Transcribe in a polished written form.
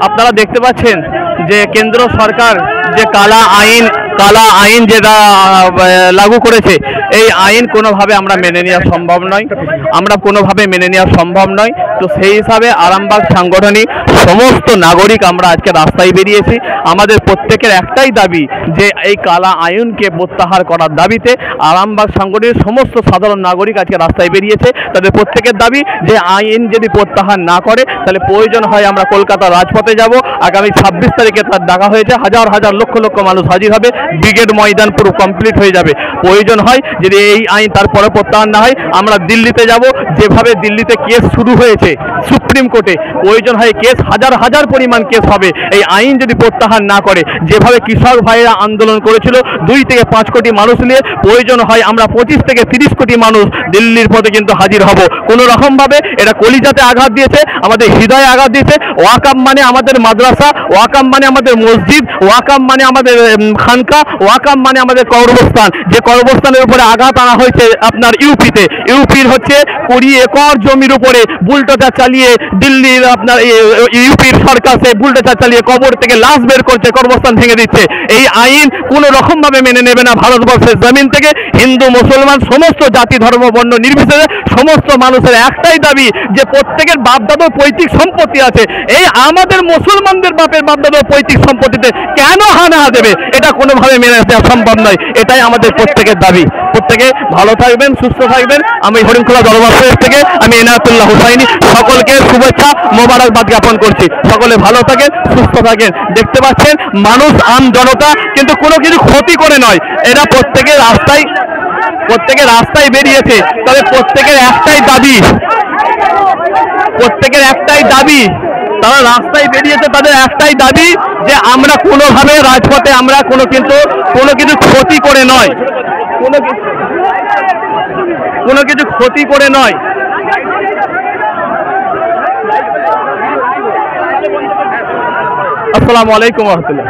আপনারা দেখতে পাচ্ছেন যে কেন্দ্র সরকার যে কালা আইন যেটা লাগু করেছে, এই আইন কোনোভাবে আমরা মেনে নেওয়া সম্ভব নয়। তো সেই হিসাবে আরামবাগ সাংগঠনিক সমস্ত নাগরিক আমরা আজকে রাস্তায় বেরিয়েছি। আমাদের প্রত্যেকের একটাই দাবি যে এই কালা আইনকে প্রত্যাহার করার দাবিতে আরামবাগ সাংগঠনিক সমস্ত সাধারণ নাগরিক আজকে রাস্তায় বেরিয়েছে। তাদের প্রত্যেকের দাবি যে আইন যদি প্রত্যাহার না করে তাহলে প্রয়োজন হয় আমরা কলকাতার রাজপথে যাব। আগামী 26 তারিখে তার ডাকা হয়েছে, হাজার হাজার লক্ষ লক্ষ মানুষ হাজির হবে, ব্রিগেড ময়দান পুরো কমপ্লিট হয়ে যাবে। প্রয়োজন হয় যদি এই আইন তারপরে প্রত্যাহার না হয় আমরা দিল্লিতে যাব। যেভাবে দিল্লিতে কেস শুরু হয়েছে সুপ্রিম কোর্টে, প্রয়োজন হয় কেস হাজার হাজার পরিমাণ কেস হবে এই আইন যদি প্রত্যাহার না করে। যেভাবে কৃষক ভাইরা আন্দোলন করেছিল 2 থেকে 5 কোটি মানুষ নিয়ে, প্রয়োজন হয় আমরা 25 থেকে 30 কোটি মানুষ দিল্লির পথে কিন্তু হাজির হব। কোনো রকমভাবে এটা কলিজাতে আঘাত দিয়েছে, আমাদের হৃদয়ে আঘাত দিয়েছে। ওয়াকাম মানে আমাদের মাদ্রাসা, ওয়াকাম মানে আমাদের মসজিদ, ওয়াকাম মানে আমাদের খানকা, ওয়াকাম মানে আমাদের কবরস্থান। যে কবরস্থানের উপরে আঘাত আনা হয়েছে আপনার ইউপির হচ্ছে 20 একর জমির উপরে বুলডোজার চালিয়ে দিল্লির আপনার ইউপির সরকার সে বুলডোজার চালিয়ে কবর থেকে লাশ বের করছে, কবরস্থান ভেঙে দিচ্ছে। এই আইন কোনো রকমভাবে মেনে নেবে না ভারতবর্ষের জমিন থেকে। হিন্দু মুসলমান সমস্ত জাতি ধর্ম বর্ণ নির্বিশেষে সমস্ত মানুষের একটাই দাবি যে প্রত্যেকের বাপদাদার পৈতৃক সম্পত্তি আছে, এই আমাদের মুসলমানদের বাপের বাপদাদার পৈতৃক সম্পত্তিতে কেন হানা দেবে? এটা কোনোভাবে মেনে নেওয়া সম্ভব নয়। এটাই আমাদের প্রত্যেকের দাবি। প্রত্যেকে ভালো থাকবেন, সুস্থ থাকবেন। আমি হরিণখোলা দরবার থেকে আমি এনায়েতুল্লাহ হুসাইনি সকলকে শুভেচ্ছা মোবারকবাদ জ্ঞাপন করছি। সকলে ভালো থাকেন, সুস্থ থাকেন। দেখতে পাচ্ছেন মানুষ আম জনতা কিন্তু কোনো কিছু ক্ষতি করে নয়, এরা প্রত্যেকের রাস্তায় বেরিয়েছে। তবে প্রত্যেকের একটাই দাবি তারা রাস্তায় বেরিয়েছে, তাদের একটাই দাবি যে আমরা কোনোভাবে রাজপথে আমরা কোনো কিছু ক্ষতি করে নয়, কোনো কিছু ক্ষতি করে নয়। আসসালামু আলাইকুম ওয়া রাহমাতুল্লাহ।